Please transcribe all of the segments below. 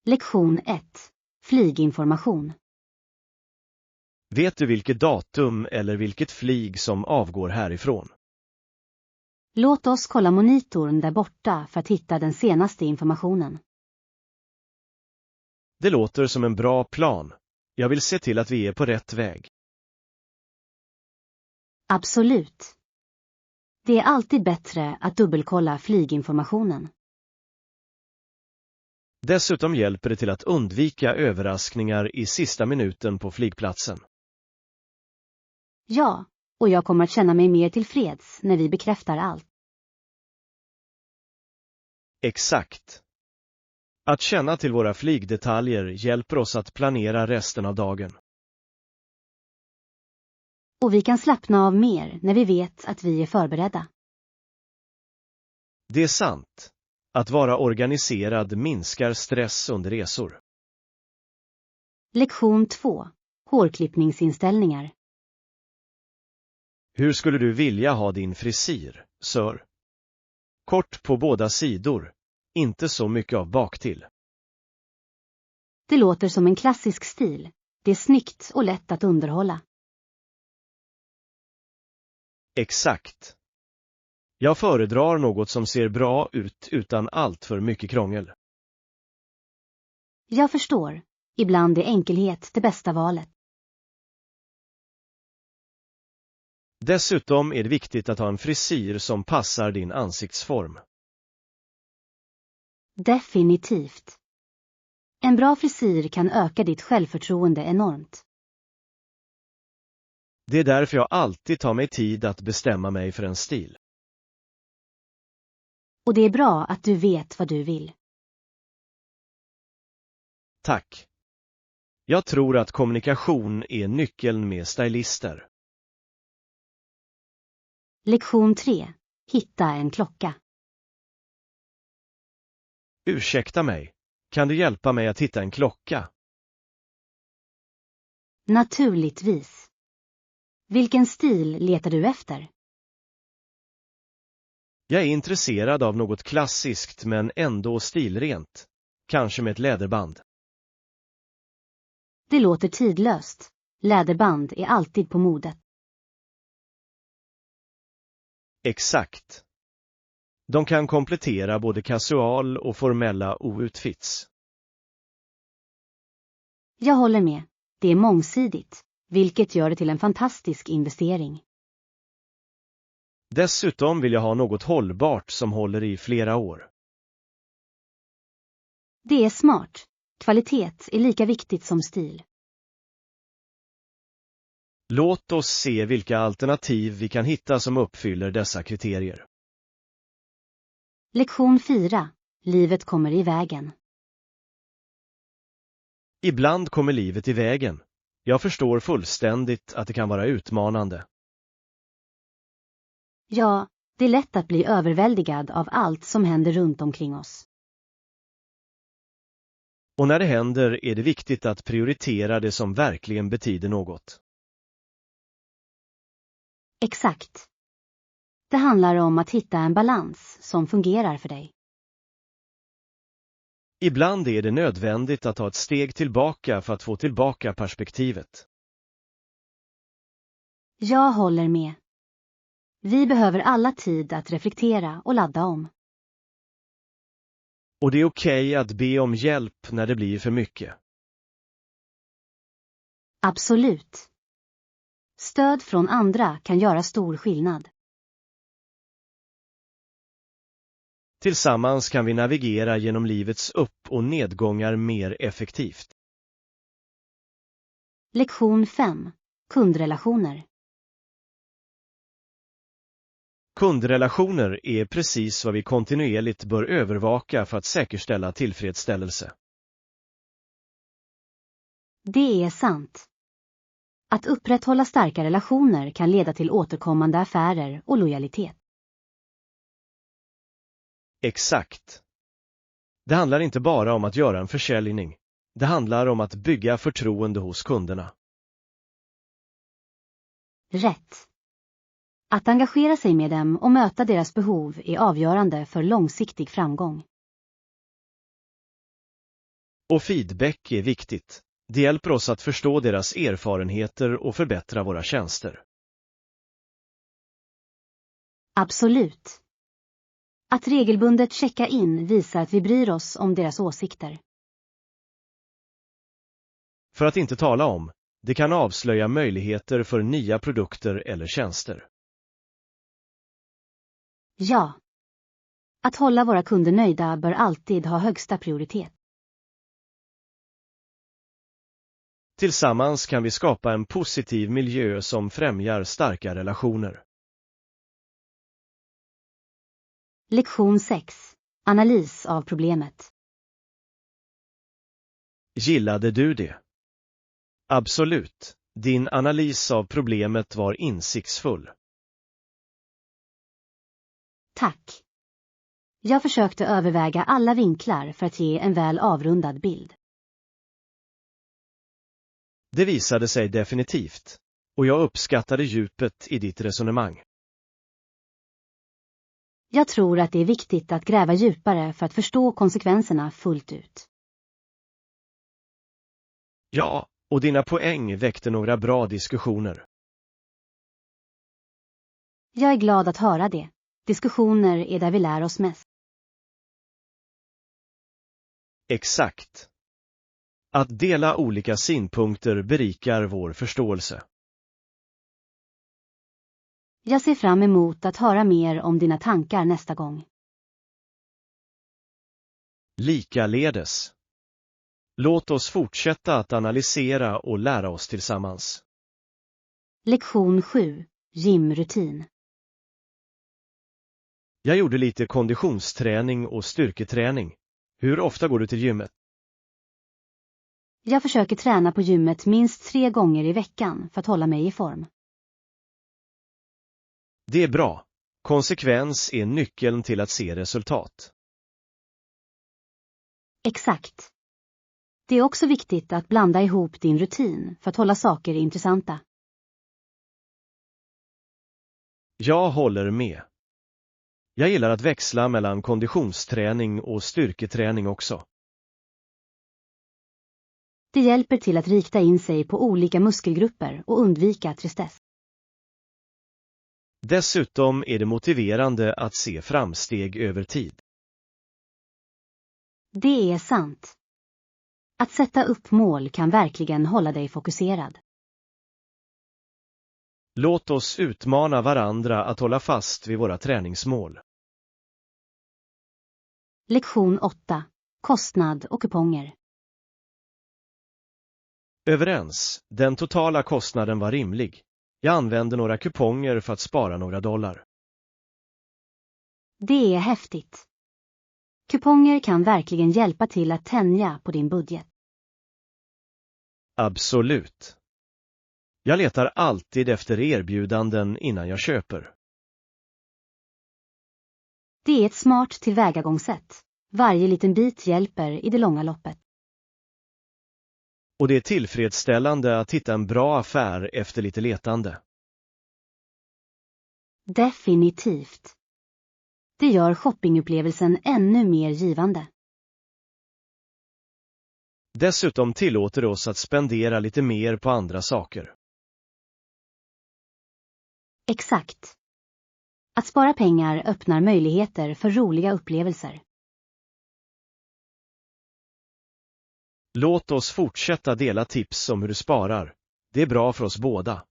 Lektion 1. Flyginformation. Vet du vilket datum eller vilket flyg som avgår härifrån? Låt oss kolla monitorn där borta för att hitta den senaste informationen. Det låter som en bra plan. Jag vill se till att vi är på rätt väg. Absolut. Det är alltid bättre att dubbelkolla flyginformationen. Dessutom hjälper det till att undvika överraskningar i sista minuten på flygplatsen. Ja, och jag kommer att känna mig mer tillfreds när vi bekräftar allt. Exakt. Att känna till våra flygdetaljer hjälper oss att planera resten av dagen. Och vi kan slappna av mer när vi vet att vi är förberedda. Det är sant. Att vara organiserad minskar stress under resor. Lektion 2. Hårklippningsinställningar. Hur skulle du vilja ha din frisyr, sir? Kort på båda sidor, inte så mycket av baktill. Det låter som en klassisk stil. Det är snyggt och lätt att underhålla. Exakt. Jag föredrar något som ser bra ut utan allt för mycket krångel. Jag förstår. Ibland är enkelhet det bästa valet. Dessutom är det viktigt att ha en frisyr som passar din ansiktsform. Definitivt. En bra frisyr kan öka ditt självförtroende enormt. Det är därför jag alltid tar mig tid att bestämma mig för en stil. Och det är bra att du vet vad du vill. Tack. Jag tror att kommunikation är nyckeln med stylister. Lektion 3. Hitta en klocka. Ursäkta mig. Kan du hjälpa mig att hitta en klocka? Naturligtvis. Vilken stil letar du efter? Jag är intresserad av något klassiskt men ändå stilrent. Kanske med ett läderband. Det låter tidlöst. Läderband är alltid på modet. Exakt. De kan komplettera både casual och formella outfits. Jag håller med. Det är mångsidigt, vilket gör det till en fantastisk investering. Dessutom vill jag ha något hållbart som håller i flera år. Det är smart. Kvalitet är lika viktigt som stil. Låt oss se vilka alternativ vi kan hitta som uppfyller dessa kriterier. Lektion 4. Livet kommer i vägen. Ibland kommer livet i vägen. Jag förstår fullständigt att det kan vara utmanande. Ja, det är lätt att bli överväldigad av allt som händer runt omkring oss. Och när det händer är det viktigt att prioritera det som verkligen betyder något. Exakt. Det handlar om att hitta en balans som fungerar för dig. Ibland är det nödvändigt att ta ett steg tillbaka för att få tillbaka perspektivet. Jag håller med. Vi behöver alla tid att reflektera och ladda om. Och det är okej att be om hjälp när det blir för mycket. Absolut. Stöd från andra kan göra stor skillnad. Tillsammans kan vi navigera genom livets upp- och nedgångar mer effektivt. Lektion 5. Kundrelationer. Kundrelationer är precis vad vi kontinuerligt bör övervaka för att säkerställa tillfredsställelse. Det är sant. Att upprätthålla starka relationer kan leda till återkommande affärer och lojalitet. Exakt. Det handlar inte bara om att göra en försäljning. Det handlar om att bygga förtroende hos kunderna. Rätt. Att engagera sig med dem och möta deras behov är avgörande för långsiktig framgång. Och feedback är viktigt. Det hjälper oss att förstå deras erfarenheter och förbättra våra tjänster. Absolut. Att regelbundet checka in visar att vi bryr oss om deras åsikter. För att inte tala om, det kan avslöja möjligheter för nya produkter eller tjänster. Ja. Att hålla våra kunder nöjda bör alltid ha högsta prioritet. Tillsammans kan vi skapa en positiv miljö som främjar starka relationer. Lektion 6. Analys av problemet. Gillade du det? Absolut. Din analys av problemet var insiktsfull. Tack. Jag försökte överväga alla vinklar för att ge en väl avrundad bild. Det visade sig definitivt, och jag uppskattade djupet i ditt resonemang. Jag tror att det är viktigt att gräva djupare för att förstå konsekvenserna fullt ut. Ja, och dina poäng väckte några bra diskussioner. Jag är glad att höra det. Diskussioner är där vi lär oss mest. Exakt. Att dela olika synpunkter berikar vår förståelse. Jag ser fram emot att höra mer om dina tankar nästa gång. Likaledes. Låt oss fortsätta att analysera och lära oss tillsammans. Lektion 7. Gymrutin. Jag gjorde lite konditionsträning och styrketräning. Hur ofta går du till gymmet? Jag försöker träna på gymmet minst 3 gånger i veckan för att hålla mig i form. Det är bra. Konsekvens är nyckeln till att se resultat. Exakt. Det är också viktigt att blanda ihop din rutin för att hålla saker intressanta. Jag håller med. Jag gillar att växla mellan konditionsträning och styrketräning också. Det hjälper till att rikta in sig på olika muskelgrupper och undvika tristess. Dessutom är det motiverande att se framsteg över tid. Det är sant. Att sätta upp mål kan verkligen hålla dig fokuserad. Låt oss utmana varandra att hålla fast vid våra träningsmål. Lektion 8. Kostnad och kuponger. Överens. Den totala kostnaden var rimlig. Jag använde några kuponger för att spara några dollar. Det är häftigt. Kuponger kan verkligen hjälpa till att tänja på din budget. Absolut. Jag letar alltid efter erbjudanden innan jag köper. Det är ett smart tillvägagångssätt. Varje liten bit hjälper i det långa loppet. Och det är tillfredsställande att hitta en bra affär efter lite letande. Definitivt. Det gör shoppingupplevelsen ännu mer givande. Dessutom tillåter det oss att spendera lite mer på andra saker. Exakt. Att spara pengar öppnar möjligheter för roliga upplevelser. Låt oss fortsätta dela tips om hur du sparar. Det är bra för oss båda.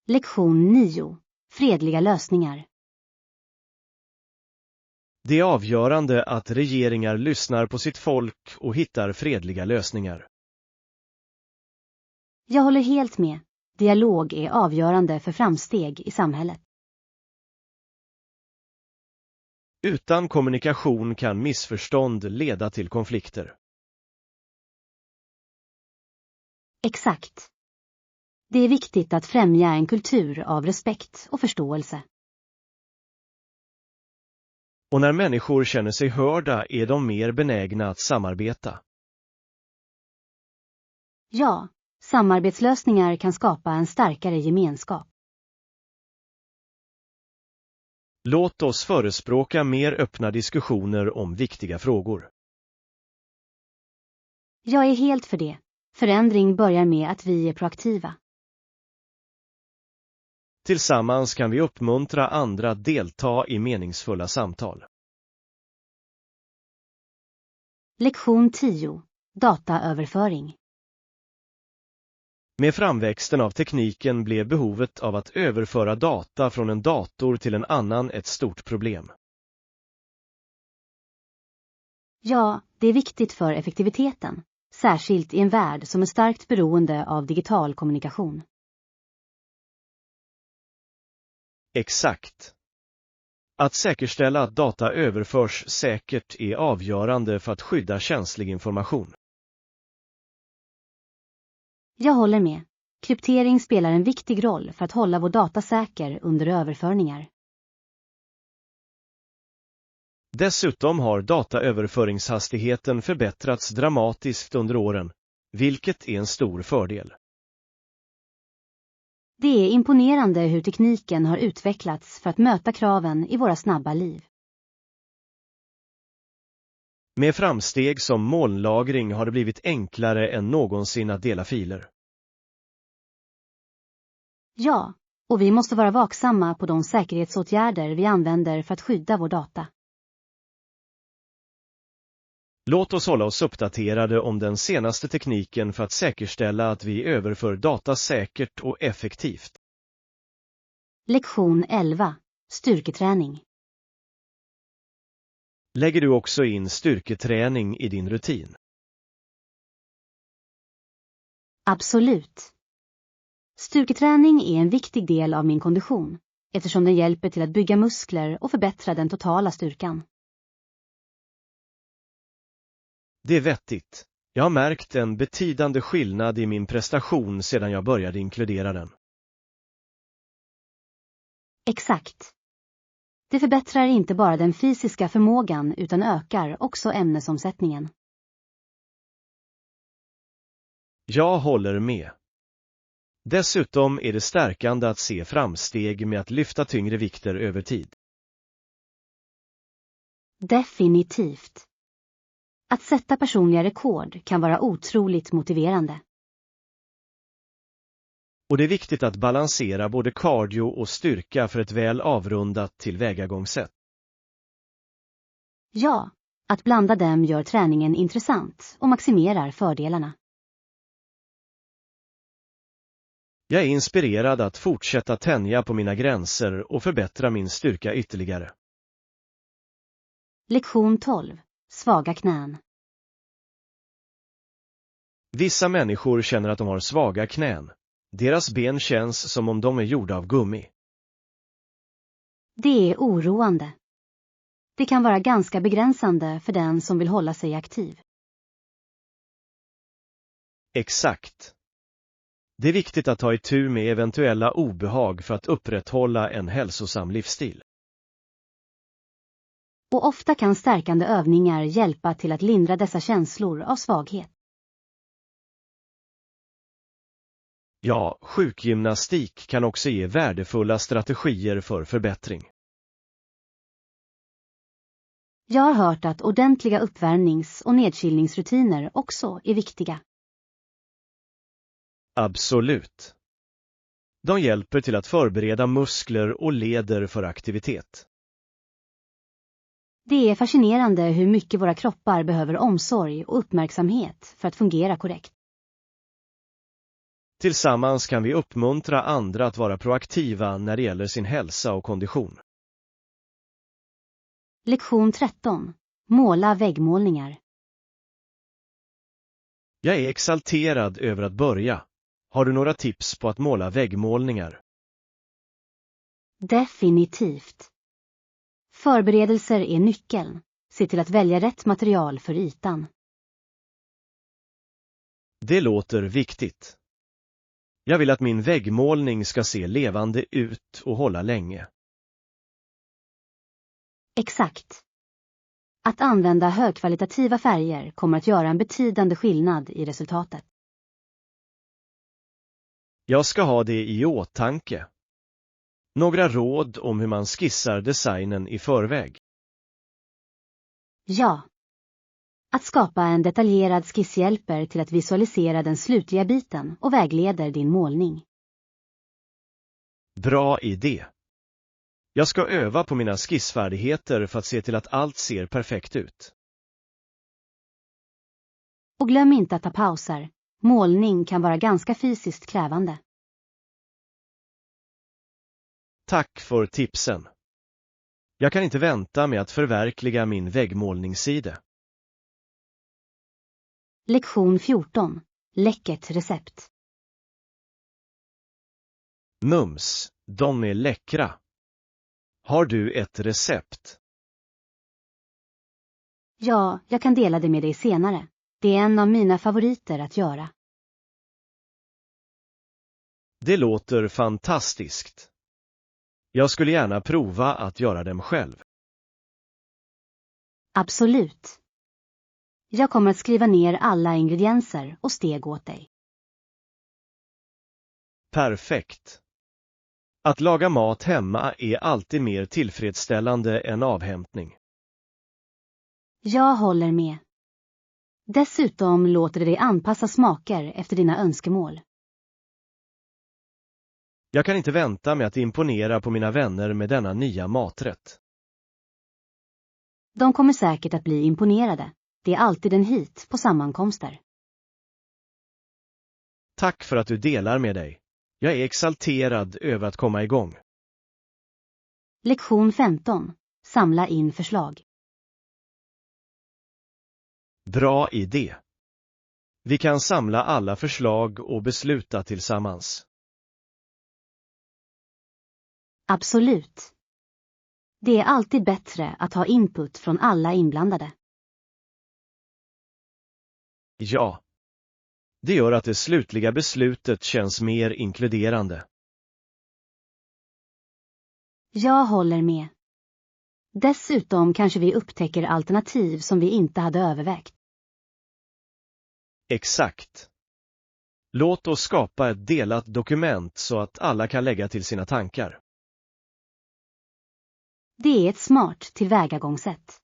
Lektion 9. Fredliga lösningar. Det är avgörande att regeringar lyssnar på sitt folk och hittar fredliga lösningar. Jag håller helt med. Dialog är avgörande för framsteg i samhället. Utan kommunikation kan missförstånd leda till konflikter. Exakt. Det är viktigt att främja en kultur av respekt och förståelse. Och när människor känner sig hörda är de mer benägna att samarbeta. Ja, samarbetslösningar kan skapa en starkare gemenskap. Låt oss förespråka mer öppna diskussioner om viktiga frågor. Jag är helt för det. Förändring börjar med att vi är proaktiva. Tillsammans kan vi uppmuntra andra att delta i meningsfulla samtal. Lektion 10. Dataöverföring. Med framväxten av tekniken blev behovet av att överföra data från en dator till en annan ett stort problem. Ja, det är viktigt för effektiviteten, särskilt i en värld som är starkt beroende av digital kommunikation. Exakt. Att säkerställa att data överförs säkert är avgörande för att skydda känslig information. Jag håller med. Kryptering spelar en viktig roll för att hålla vår data säker under överföringar. Dessutom har dataöverföringshastigheten förbättrats dramatiskt under åren, vilket är en stor fördel. Det är imponerande hur tekniken har utvecklats för att möta kraven i våra snabba liv. Med framsteg som molnlagring har det blivit enklare än någonsin att dela filer. Ja, och vi måste vara vaksamma på de säkerhetsåtgärder vi använder för att skydda vår data. Låt oss hålla oss uppdaterade om den senaste tekniken för att säkerställa att vi överför data säkert och effektivt. Lektion 11. Styrketräning. Lägger du också in styrketräning i din rutin? Absolut. Styrketräning är en viktig del av min kondition, eftersom den hjälper till att bygga muskler och förbättra den totala styrkan. Det är vettigt. Jag har märkt en betydande skillnad i min prestation sedan jag började inkludera den. Exakt. Det förbättrar inte bara den fysiska förmågan utan ökar också ämnesomsättningen. Jag håller med. Dessutom är det stärkande att se framsteg med att lyfta tyngre vikter över tid. Definitivt. Att sätta personliga rekord kan vara otroligt motiverande. Och det är viktigt att balansera både cardio och styrka för ett väl avrundat tillvägagångssätt. Ja, att blanda dem gör träningen intressant och maximerar fördelarna. Jag är inspirerad att fortsätta tänja på mina gränser och förbättra min styrka ytterligare. Lektion 12. Svaga knän. Vissa människor känner att de har svaga knän. Deras ben känns som om de är gjorda av gummi. Det är oroande. Det kan vara ganska begränsande för den som vill hålla sig aktiv. Exakt. Det är viktigt att ta itu med eventuella obehag för att upprätthålla en hälsosam livsstil. Och ofta kan stärkande övningar hjälpa till att lindra dessa känslor av svaghet. Ja, sjukgymnastik kan också ge värdefulla strategier för förbättring. Jag har hört att ordentliga uppvärmnings- och nedkylningsrutiner också är viktiga. Absolut. De hjälper till att förbereda muskler och leder för aktivitet. Det är fascinerande hur mycket våra kroppar behöver omsorg och uppmärksamhet för att fungera korrekt. Tillsammans kan vi uppmuntra andra att vara proaktiva när det gäller sin hälsa och kondition. Lektion 13. Måla väggmålningar. Jag är exalterad över att börja. Har du några tips på att måla väggmålningar? Definitivt. Förberedelser är nyckeln. Se till att välja rätt material för ytan. Det låter viktigt. Jag vill att min väggmålning ska se levande ut och hålla länge. Exakt. Att använda högkvalitativa färger kommer att göra en betydande skillnad i resultatet. Jag ska ha det i åtanke. Några råd om hur man skissar designen i förväg. Ja. Att skapa en detaljerad skiss hjälper till att visualisera den slutliga biten och vägleder din målning. Bra idé. Jag ska öva på mina skissfärdigheter för att se till att allt ser perfekt ut. Och glöm inte att ta pauser. Målning kan vara ganska fysiskt krävande. Tack för tipsen. Jag kan inte vänta med att förverkliga min väggmålningssida. Lektion 14. Läckert recept. Mums, de är läckra. Har du ett recept? Ja, jag kan dela det med dig senare. Det är en av mina favoriter att göra. Det låter fantastiskt. Jag skulle gärna prova att göra dem själv. Absolut. Jag kommer att skriva ner alla ingredienser och steg åt dig. Perfekt. Att laga mat hemma är alltid mer tillfredsställande än avhämtning. Jag håller med. Dessutom låter det dig anpassa smaker efter dina önskemål. Jag kan inte vänta med att imponera på mina vänner med denna nya maträtt. De kommer säkert att bli imponerade. Det är alltid en hit på sammankomster. Tack för att du delar med dig. Jag är exalterad över att komma igång. Lektion 15. Samla in förslag. Bra idé. Vi kan samla alla förslag och besluta tillsammans. Absolut. Det är alltid bättre att ha input från alla inblandade. Ja. Det gör att det slutliga beslutet känns mer inkluderande. Jag håller med. Dessutom kanske vi upptäcker alternativ som vi inte hade övervägt. Exakt. Låt oss skapa ett delat dokument så att alla kan lägga till sina tankar. Det är ett smart tillvägagångssätt.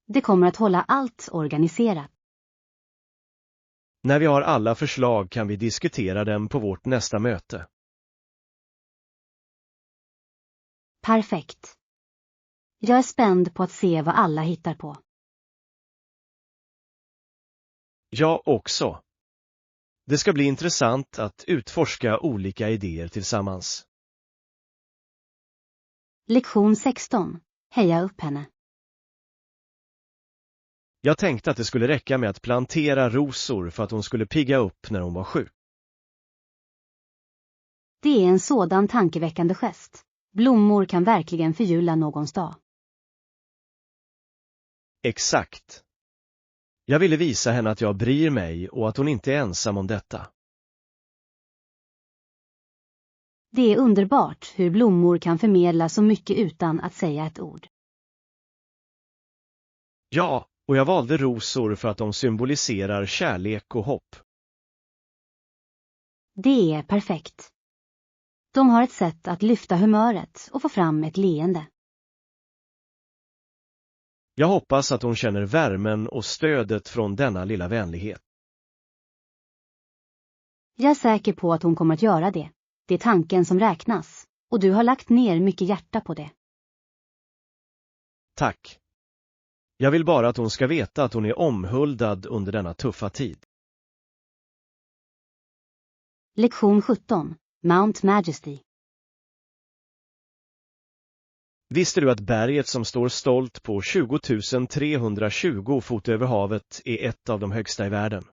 Det kommer att hålla allt organiserat. När vi har alla förslag kan vi diskutera dem på vårt nästa möte. Perfekt. Jag är spänd på att se vad alla hittar på. Jag också. Det ska bli intressant att utforska olika idéer tillsammans. Lektion 16. Heja upp henne. Jag tänkte att det skulle räcka med att plantera rosor för att hon skulle pigga upp när hon var sjuk. Det är en sådan tankeväckande gest. Blommor kan verkligen förgylla någons dag. Exakt. Jag ville visa henne att jag bryr mig och att hon inte är ensam om detta. Det är underbart hur blommor kan förmedla så mycket utan att säga ett ord. Ja, och jag valde rosor för att de symboliserar kärlek och hopp. Det är perfekt. De har ett sätt att lyfta humöret och få fram ett leende. Jag hoppas att hon känner värmen och stödet från denna lilla vänlighet. Jag är säker på att hon kommer att göra det. Det är tanken som räknas, och du har lagt ner mycket hjärta på det. Tack. Jag vill bara att hon ska veta att hon är omhuldad under denna tuffa tid. Lektion 17. Mount Majesty. Visste du att berget som står stolt på 20 320 fot över havet är ett av de högsta i världen?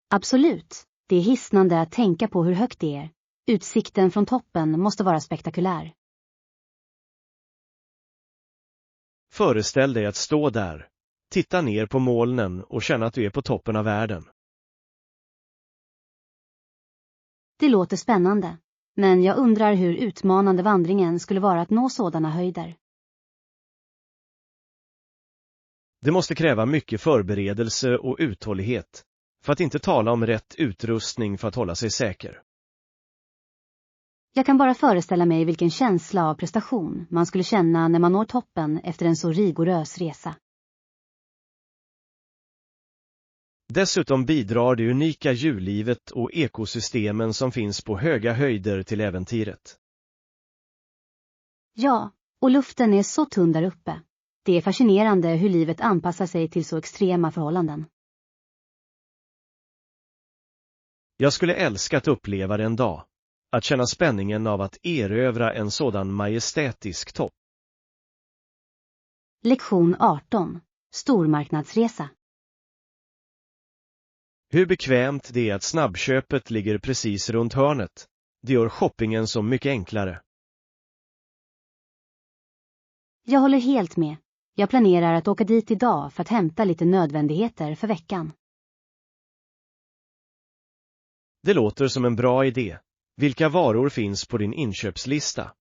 Absolut. Det är hisnande att tänka på hur högt det är. Utsikten från toppen måste vara spektakulär. Föreställ dig att stå där, titta ner på molnen och känna att du är på toppen av världen. Det låter spännande, men jag undrar hur utmanande vandringen skulle vara att nå sådana höjder. Det måste kräva mycket förberedelse och uthållighet, för att inte tala om rätt utrustning för att hålla sig säker. Jag kan bara föreställa mig vilken känsla av prestation man skulle känna när man når toppen efter en så rigorös resa. Dessutom bidrar det unika djurlivet och ekosystemen som finns på höga höjder till äventyret. Ja, och luften är så tunn där uppe. Det är fascinerande hur livet anpassar sig till så extrema förhållanden. Jag skulle älska att uppleva det en dag. Att känna spänningen av att erövra en sådan majestätisk topp. Lektion 18. Stormarknadsresa. Hur bekvämt det är att snabbköpet ligger precis runt hörnet. Det gör shoppingen så mycket enklare. Jag håller helt med. Jag planerar att åka dit idag för att hämta lite nödvändigheter för veckan. Det låter som en bra idé. Vilka varor finns på din inköpslista?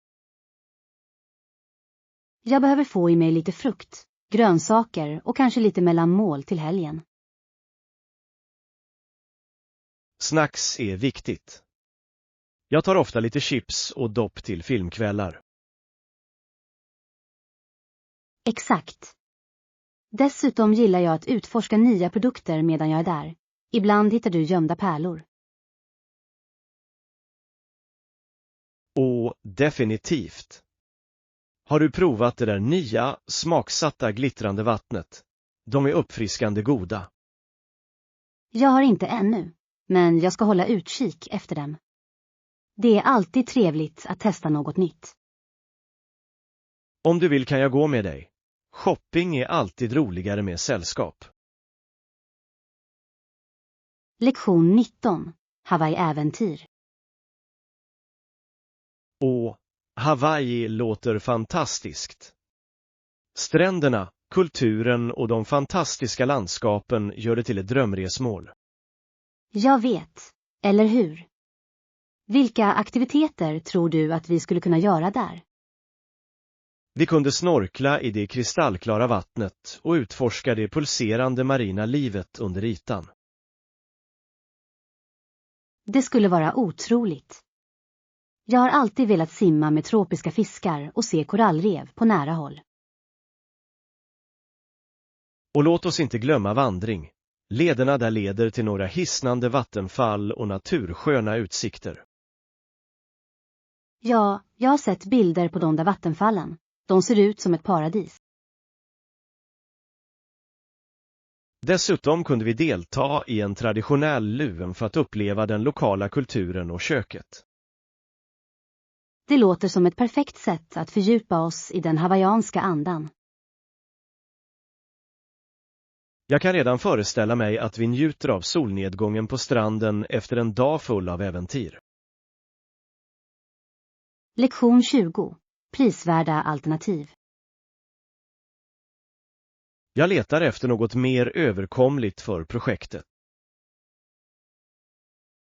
Jag behöver få i mig lite frukt, grönsaker och kanske lite mellanmål till helgen. Snacks är viktigt. Jag tar ofta lite chips och dopp till filmkvällar. Exakt. Dessutom gillar jag att utforska nya produkter medan jag är där. Ibland hittar du gömda pärlor. Och definitivt. Har du provat det där nya, smaksatta glittrande vattnet? De är uppfriskande goda. Jag har inte ännu, men jag ska hålla utkik efter dem. Det är alltid trevligt att testa något nytt. Om du vill kan jag gå med dig. Shopping är alltid roligare med sällskap. Lektion 19. Hawaii-äventyr. Och Hawaii låter fantastiskt. Stränderna, kulturen och de fantastiska landskapen gör det till ett drömresmål. Jag vet, eller hur? Vilka aktiviteter tror du att vi skulle kunna göra där? Vi kunde snorkla i det kristallklara vattnet och utforska det pulserande marina livet under ytan. Det skulle vara otroligt. Jag har alltid velat simma med tropiska fiskar och se korallrev på nära håll. Och låt oss inte glömma vandring. Lederna där leder till några hisnande vattenfall och natursköna utsikter. Ja, jag har sett bilder på de där vattenfallen. De ser ut som ett paradis. Dessutom kunde vi delta i en traditionell luven för att uppleva den lokala kulturen och köket. Det låter som ett perfekt sätt att fördjupa oss i den hawaiianska andan. Jag kan redan föreställa mig att vi njuter av solnedgången på stranden efter en dag full av äventyr. Lektion 20. Prisvärda alternativ. Jag letar efter något mer överkomligt för projektet.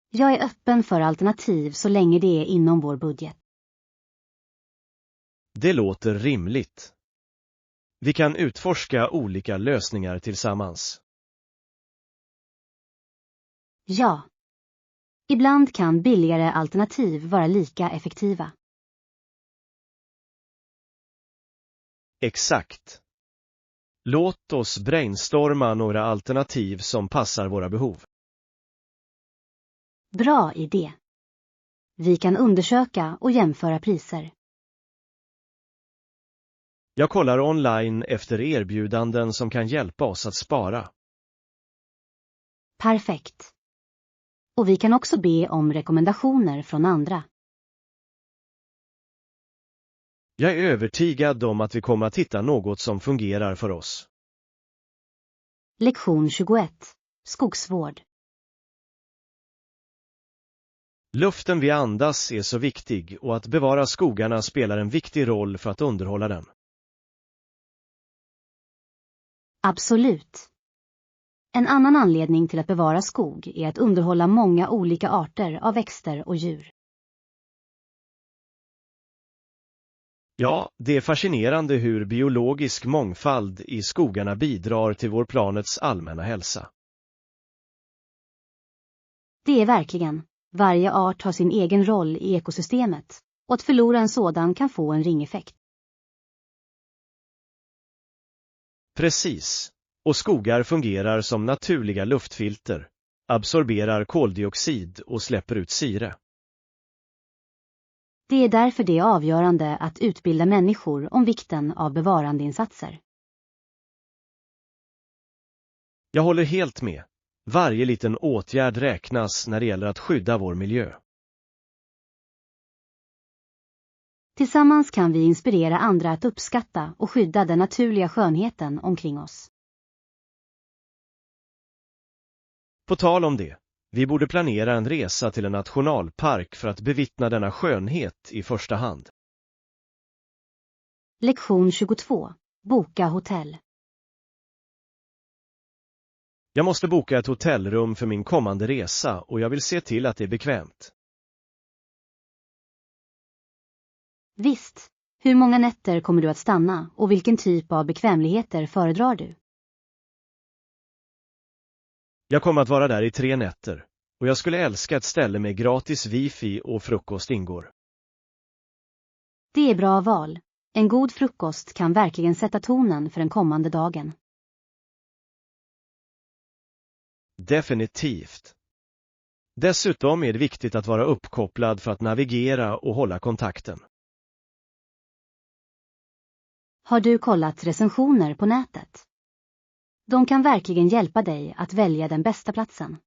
Jag är öppen för alternativ så länge det är inom vår budget. Det låter rimligt. Vi kan utforska olika lösningar tillsammans. Ja. Ibland kan billigare alternativ vara lika effektiva. Exakt. Låt oss brainstorma några alternativ som passar våra behov. Bra idé. Vi kan undersöka och jämföra priser. Jag kollar online efter erbjudanden som kan hjälpa oss att spara. Perfekt. Och vi kan också be om rekommendationer från andra. Jag är övertygad om att vi kommer att hitta något som fungerar för oss. Lektion 21. Skogsvård. Luften vi andas är så viktig och att bevara skogarna spelar en viktig roll för att underhålla den. Absolut. En annan anledning till att bevara skog är att underhålla många olika arter av växter och djur. Ja, det är fascinerande hur biologisk mångfald i skogarna bidrar till vår planets allmänna hälsa. Det är verkligen. Varje art har sin egen roll i ekosystemet och att förlora en sådan kan få en ringeffekt. Precis. Och skogar fungerar som naturliga luftfilter, absorberar koldioxid och släpper ut syre. Det är därför det är avgörande att utbilda människor om vikten av bevarandeinsatser. Jag håller helt med. Varje liten åtgärd räknas när det gäller att skydda vår miljö. Tillsammans kan vi inspirera andra att uppskatta och skydda den naturliga skönheten omkring oss. På tal om det, vi borde planera en resa till en nationalpark för att bevittna denna skönhet i första hand. Lektion 22. Boka hotell. Jag måste boka ett hotellrum för min kommande resa och jag vill se till att det är bekvämt. Visst. Hur många nätter kommer du att stanna och vilken typ av bekvämligheter föredrar du? Jag kommer att vara där i 3 nätter och jag skulle älska ett ställe med gratis wifi och frukost ingår. Det är bra val. En god frukost kan verkligen sätta tonen för den kommande dagen. Definitivt. Dessutom är det viktigt att vara uppkopplad för att navigera och hålla kontakten. Har du kollat recensioner på nätet? De kan verkligen hjälpa dig att välja den bästa platsen.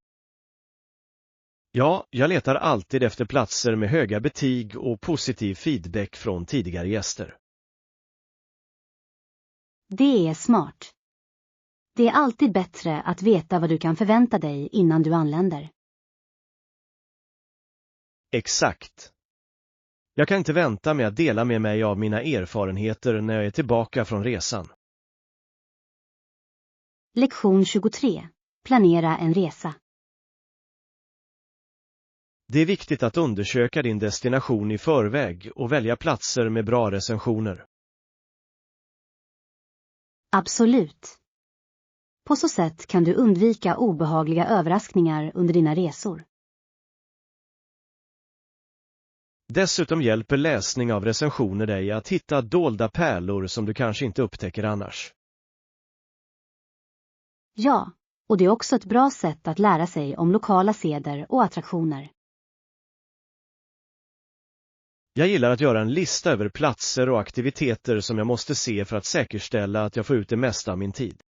Ja, jag letar alltid efter platser med höga betyg och positiv feedback från tidigare gäster. Det är smart. Det är alltid bättre att veta vad du kan förvänta dig innan du anländer. Exakt. Jag kan inte vänta med att dela med mig av mina erfarenheter när jag är tillbaka från resan. Lektion 23. Planera en resa. Det är viktigt att undersöka din destination i förväg och välja platser med bra recensioner. Absolut. På så sätt kan du undvika obehagliga överraskningar under dina resor. Dessutom hjälper läsning av recensioner dig att hitta dolda pärlor som du kanske inte upptäcker annars. Ja, och det är också ett bra sätt att lära sig om lokala seder och attraktioner. Jag gillar att göra en lista över platser och aktiviteter som jag måste se för att säkerställa att jag får ut det mesta av min tid.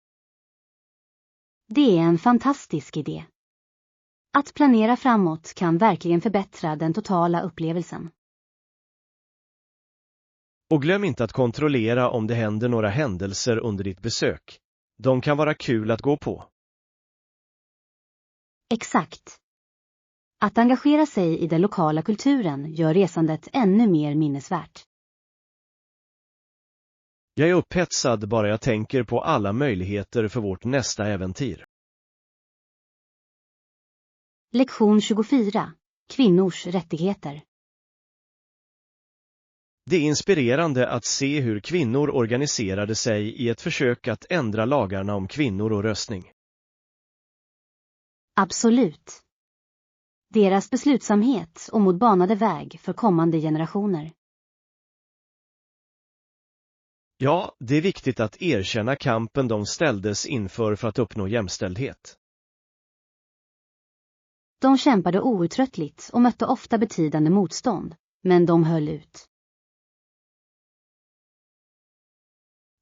Det är en fantastisk idé. Att planera framåt kan verkligen förbättra den totala upplevelsen. Och glöm inte att kontrollera om det händer några händelser under ditt besök. De kan vara kul att gå på. Exakt. Att engagera sig i den lokala kulturen gör resandet ännu mer minnesvärt. Jag är upphetsad bara jag tänker på alla möjligheter för vårt nästa äventyr. Lektion 24. Kvinnors rättigheter. Det är inspirerande att se hur kvinnor organiserade sig i ett försök att ändra lagarna om kvinnor och röstning. Absolut. Deras beslutsamhet och mod banade väg för kommande generationer. Ja, det är viktigt att erkänna kampen de ställdes inför för att uppnå jämställdhet. De kämpade outtröttligt och mötte ofta betydande motstånd, men de höll ut.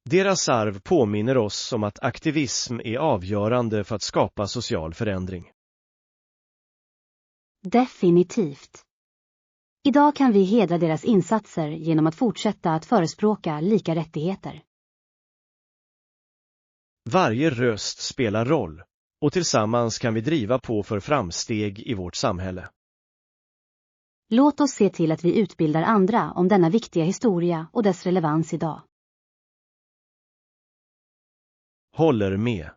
Deras arv påminner oss om att aktivism är avgörande för att skapa social förändring. Definitivt. Idag kan vi hedra deras insatser genom att fortsätta att förespråka lika rättigheter. Varje röst spelar roll, och tillsammans kan vi driva på för framsteg i vårt samhälle. Låt oss se till att vi utbildar andra om denna viktiga historia och dess relevans idag. Håller med.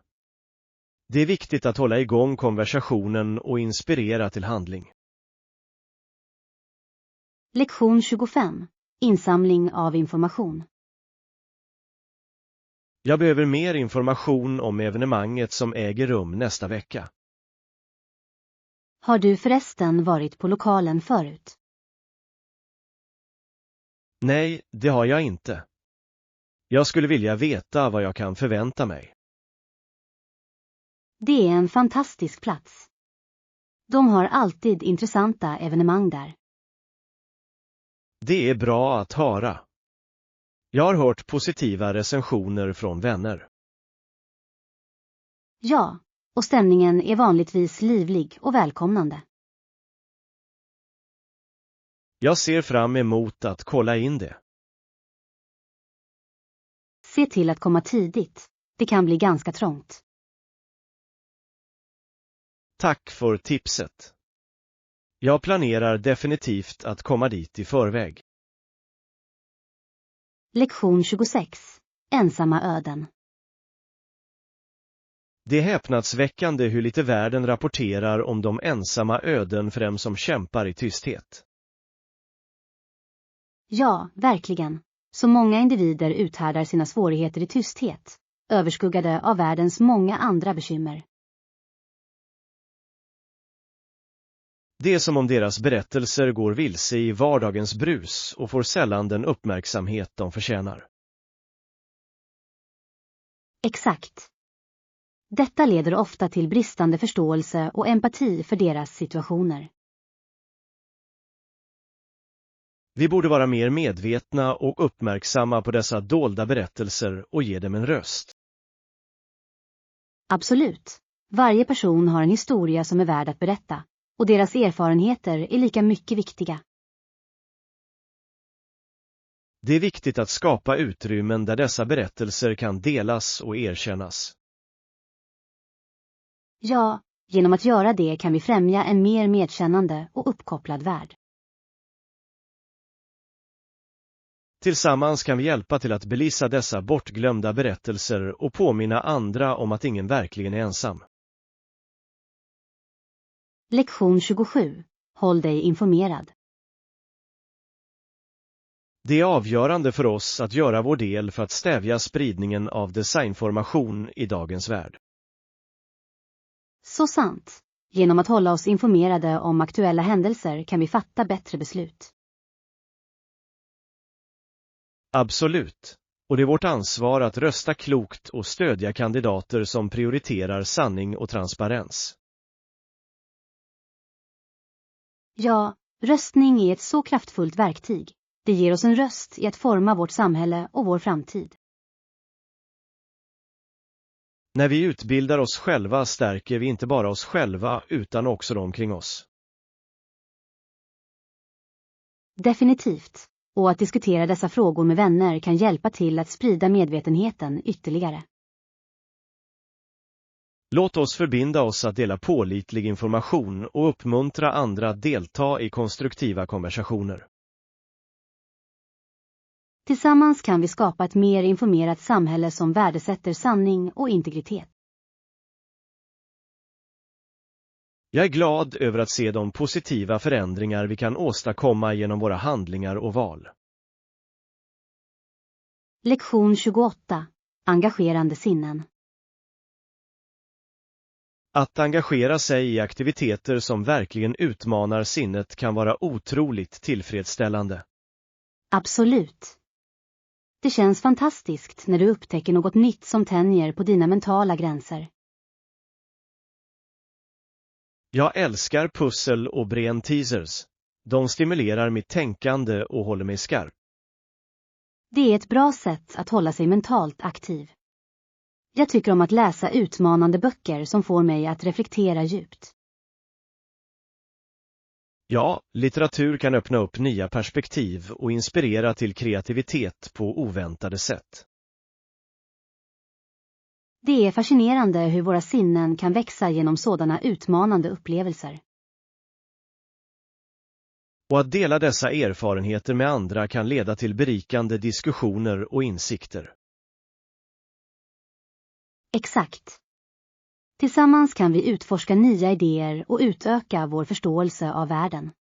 Det är viktigt att hålla igång konversationen och inspirera till handling. Lektion 25. Insamling av information. Jag behöver mer information om evenemanget som äger rum nästa vecka. Har du förresten varit på lokalen förut? Nej, det har jag inte. Jag skulle vilja veta vad jag kan förvänta mig. Det är en fantastisk plats. De har alltid intressanta evenemang där. Det är bra att höra. Jag har hört positiva recensioner från vänner. Ja, och stämningen är vanligtvis livlig och välkomnande. Jag ser fram emot att kolla in det. Se till att komma tidigt. Det kan bli ganska trångt. Tack för tipset. Jag planerar definitivt att komma dit i förväg. Lektion 26. Ensamma öden. Det är häpnadsväckande hur lite världen rapporterar om de ensamma öden för dem som kämpar i tysthet. Ja, verkligen. Så många individer uthärdar sina svårigheter i tysthet, överskuggade av världens många andra bekymmer. Det är som om deras berättelser går vilse i vardagens brus och får sällan den uppmärksamhet de förtjänar. Exakt. Detta leder ofta till bristande förståelse och empati för deras situationer. Vi borde vara mer medvetna och uppmärksamma på dessa dolda berättelser och ge dem en röst. Absolut. Varje person har en historia som är värd att berätta, och deras erfarenheter är lika mycket viktiga. Det är viktigt att skapa utrymmen där dessa berättelser kan delas och erkännas. Ja, genom att göra det kan vi främja en mer medkännande och uppkopplad värld. Tillsammans kan vi hjälpa till att belysa dessa bortglömda berättelser och påminna andra om att ingen verkligen är ensam. Lektion 27. Håll dig informerad. Det är avgörande för oss att göra vår del för att stävja spridningen av desinformation i dagens värld. Så sant. Genom att hålla oss informerade om aktuella händelser kan vi fatta bättre beslut. Absolut. Och det är vårt ansvar att rösta klokt och stödja kandidater som prioriterar sanning och transparens. Ja, röstning är ett så kraftfullt verktyg. Det ger oss en röst i att forma vårt samhälle och vår framtid. När vi utbildar oss själva stärker vi inte bara oss själva utan också de omkring oss. Definitivt. Och att diskutera dessa frågor med vänner kan hjälpa till att sprida medvetenheten ytterligare. Låt oss förbinda oss att dela pålitlig information och uppmuntra andra att delta i konstruktiva konversationer. Tillsammans kan vi skapa ett mer informerat samhälle som värdesätter sanning och integritet. Jag är glad över att se de positiva förändringar vi kan åstadkomma genom våra handlingar och val. Lektion 28. Engagerande sinnen. Att engagera sig i aktiviteter som verkligen utmanar sinnet kan vara otroligt tillfredsställande. Absolut. Det känns fantastiskt när du upptäcker något nytt som tänjer på dina mentala gränser. Jag älskar pussel och brain teasers. De stimulerar mitt tänkande och håller mig skarp. Det är ett bra sätt att hålla sig mentalt aktiv. Jag tycker om att läsa utmanande böcker som får mig att reflektera djupt. Ja, litteratur kan öppna upp nya perspektiv och inspirera till kreativitet på oväntade sätt. Det är fascinerande hur våra sinnen kan växa genom sådana utmanande upplevelser. Och att dela dessa erfarenheter med andra kan leda till berikande diskussioner och insikter. Exakt. Tillsammans kan vi utforska nya idéer och utöka vår förståelse av världen.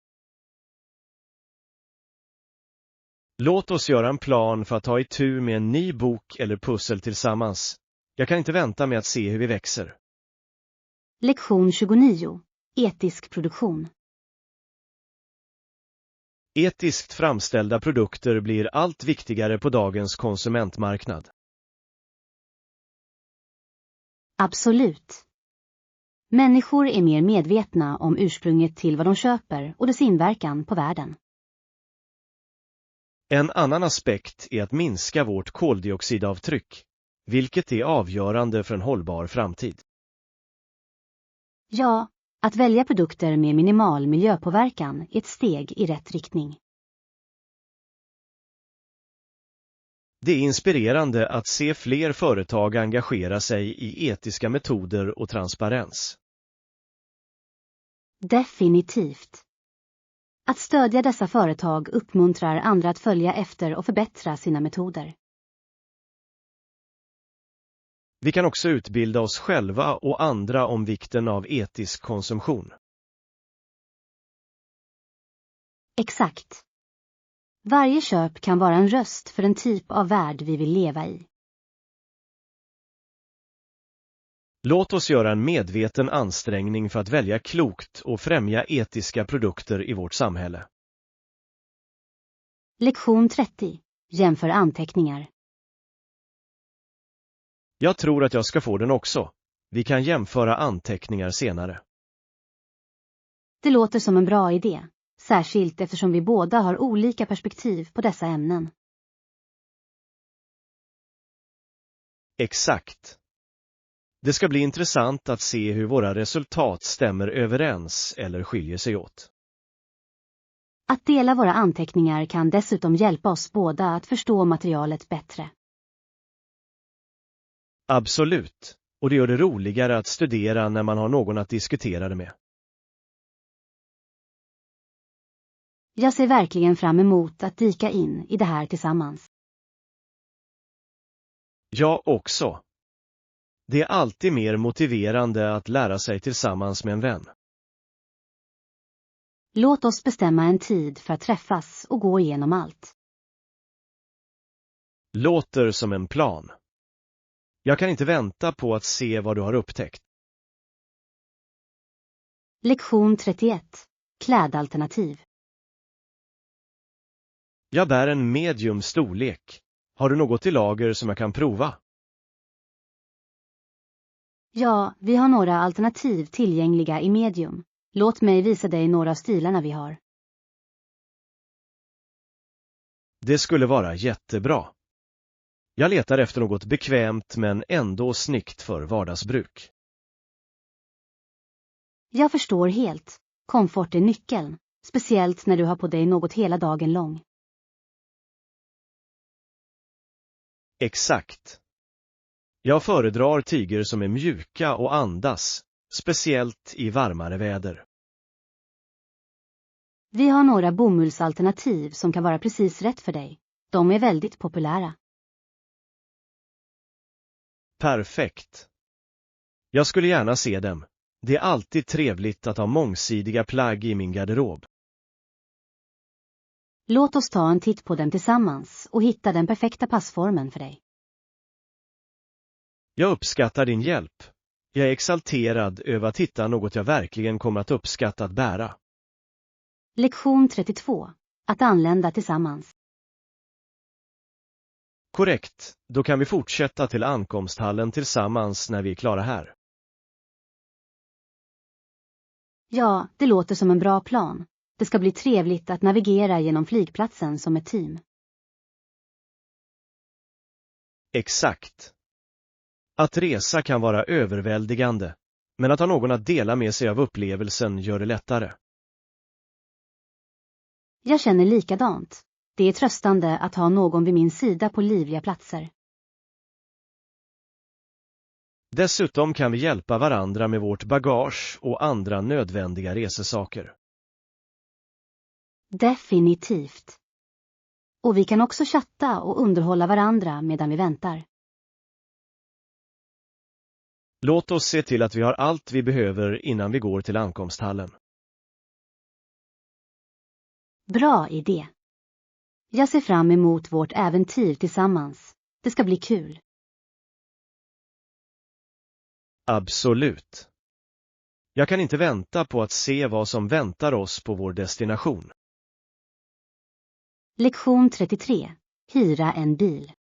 Låt oss göra en plan för att ta itu med en ny bok eller pussel tillsammans. Jag kan inte vänta med att se hur vi växer. Lektion 29. Etisk produktion. Etiskt framställda produkter blir allt viktigare på dagens konsumentmarknad. Absolut. Människor är mer medvetna om ursprunget till vad de köper och dess inverkan på världen. En annan aspekt är att minska vårt koldioxidavtryck, vilket är avgörande för en hållbar framtid. Ja, att välja produkter med minimal miljöpåverkan är ett steg i rätt riktning. Det är inspirerande att se fler företag engagera sig i etiska metoder och transparens. Definitivt. Att stödja dessa företag uppmuntrar andra att följa efter och förbättra sina metoder. Vi kan också utbilda oss själva och andra om vikten av etisk konsumtion. Exakt. Varje köp kan vara en röst för en typ av värld vi vill leva i. Låt oss göra en medveten ansträngning för att välja klokt och främja etiska produkter i vårt samhälle. Lektion 30. Jämför anteckningar. Jag tror att jag ska få den också. Vi kan jämföra anteckningar senare. Det låter som en bra idé, särskilt eftersom vi båda har olika perspektiv på dessa ämnen. Exakt. Det ska bli intressant att se hur våra resultat stämmer överens eller skiljer sig åt. Att dela våra anteckningar kan dessutom hjälpa oss båda att förstå materialet bättre. Absolut, och det gör det roligare att studera när man har någon att diskutera det med. Jag ser verkligen fram emot att dyka in i det här tillsammans. Jag också. Det är alltid mer motiverande att lära sig tillsammans med en vän. Låt oss bestämma en tid för att träffas och gå igenom allt. Låter som en plan. Jag kan inte vänta på att se vad du har upptäckt. Lektion 31. Klädalternativ. Jag bär en medium storlek. Har du något i lager som jag kan prova? Ja, vi har några alternativ tillgängliga i medium. Låt mig visa dig några av stilarna vi har. Det skulle vara jättebra. Jag letar efter något bekvämt men ändå snyggt för vardagsbruk. Jag förstår helt. Komfort är nyckeln, speciellt när du har på dig något hela dagen lång. Exakt. Jag föredrar tyger som är mjuka och andas, speciellt i varmare väder. Vi har några bomullsalternativ som kan vara precis rätt för dig. De är väldigt populära. Perfekt. Jag skulle gärna se dem. Det är alltid trevligt att ha mångsidiga plagg i min garderob. Låt oss ta en titt på dem tillsammans och hitta den perfekta passformen för dig. Jag uppskattar din hjälp. Jag är exalterad över att hitta något jag verkligen kommer att uppskatta att bära. Lektion 32. Att anlända tillsammans. Korrekt, då kan vi fortsätta till ankomsthallen tillsammans när vi är klara här. Ja, det låter som en bra plan. Det ska bli trevligt att navigera genom flygplatsen som ett team. Exakt. Att resa kan vara överväldigande, men att ha någon att dela med sig av upplevelsen gör det lättare. Jag känner likadant. Det är tröstande att ha någon vid min sida på livliga platser. Dessutom kan vi hjälpa varandra med vårt bagage och andra nödvändiga resesaker. Definitivt. Och vi kan också chatta och underhålla varandra medan vi väntar. Låt oss se till att vi har allt vi behöver innan vi går till ankomsthallen. Bra idé. Jag ser fram emot vårt äventyr tillsammans. Det ska bli kul. Absolut. Jag kan inte vänta på att se vad som väntar oss på vår destination. Lektion 33. Hyra en bil.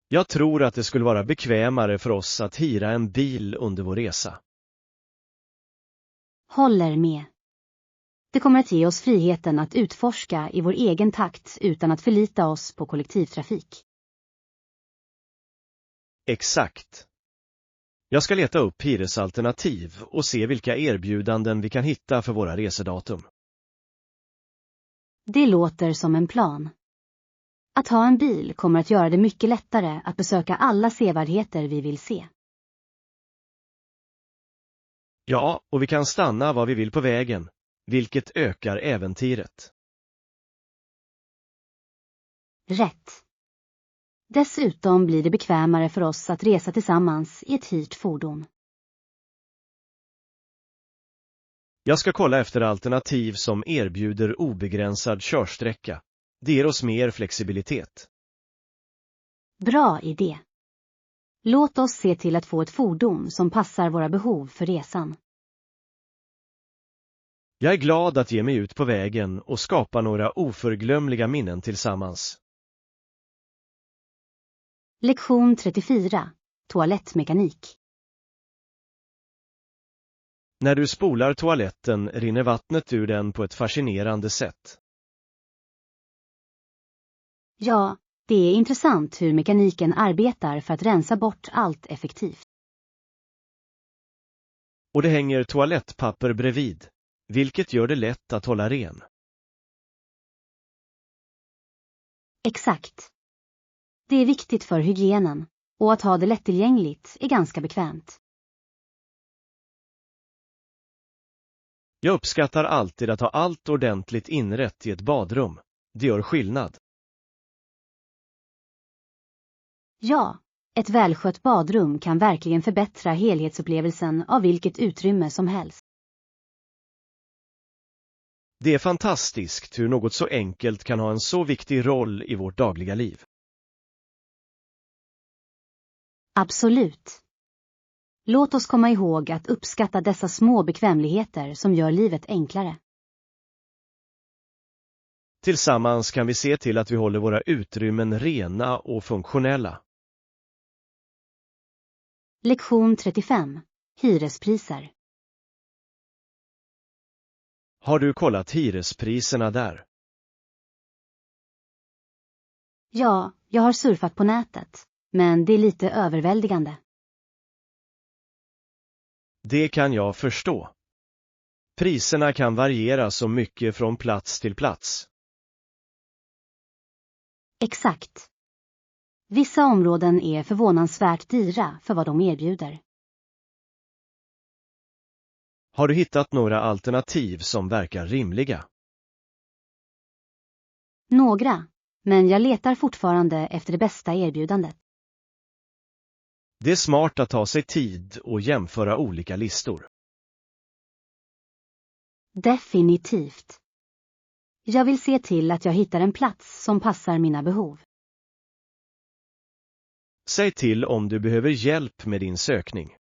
Jag tror att det skulle vara bekvämare för oss att hyra en bil under vår resa. Håller med. Det kommer att ge oss friheten att utforska i vår egen takt utan att förlita oss på kollektivtrafik. Exakt. Jag ska leta upp hyresalternativ och se vilka erbjudanden vi kan hitta för våra resedatum. Det låter som en plan. Att ha en bil kommer att göra det mycket lättare att besöka alla sevärdheter vi vill se. Ja, och vi kan stanna var vi vill på vägen, vilket ökar äventyret. Rätt. Dessutom blir det bekvämare för oss att resa tillsammans i ett hyrt fordon. Jag ska kolla efter alternativ som erbjuder obegränsad körsträcka. Det ger oss mer flexibilitet. Bra idé. Låt oss se till att få ett fordon som passar våra behov för resan. Jag är glad att ge mig ut på vägen och skapa några oförglömliga minnen tillsammans. Lektion 34. Toalettmekanik. När du spolar toaletten rinner vattnet ur den på ett fascinerande sätt. Ja, det är intressant hur mekaniken arbetar för att rensa bort allt effektivt. Och det hänger toalettpapper bredvid, vilket gör det lätt att hålla ren. Exakt. Det är viktigt för hygienen, och att ha det lättillgängligt är ganska bekvämt. Jag uppskattar alltid att ha allt ordentligt inrätt i ett badrum. Det gör skillnad. Ja, ett välskött badrum kan verkligen förbättra helhetsupplevelsen av vilket utrymme som helst. Det är fantastiskt hur något så enkelt kan ha en så viktig roll i vårt dagliga liv. Absolut. Låt oss komma ihåg att uppskatta dessa små bekvämligheter som gör livet enklare. Tillsammans kan vi se till att vi håller våra utrymmen rena och funktionella. Lektion 35. Hyrespriser. Har du kollat hyrespriserna där? Ja, jag har surfat på nätet, men det är lite överväldigande. Det kan jag förstå. Priserna kan variera så mycket från plats till plats. Exakt. Vissa områden är förvånansvärt dyra för vad de erbjuder. Har du hittat några alternativ som verkar rimliga? Några, men jag letar fortfarande efter det bästa erbjudandet. Det är smart att ta sig tid och jämföra olika listor. Definitivt. Jag vill se till att jag hittar en plats som passar mina behov. Säg till om du behöver hjälp med din sökning.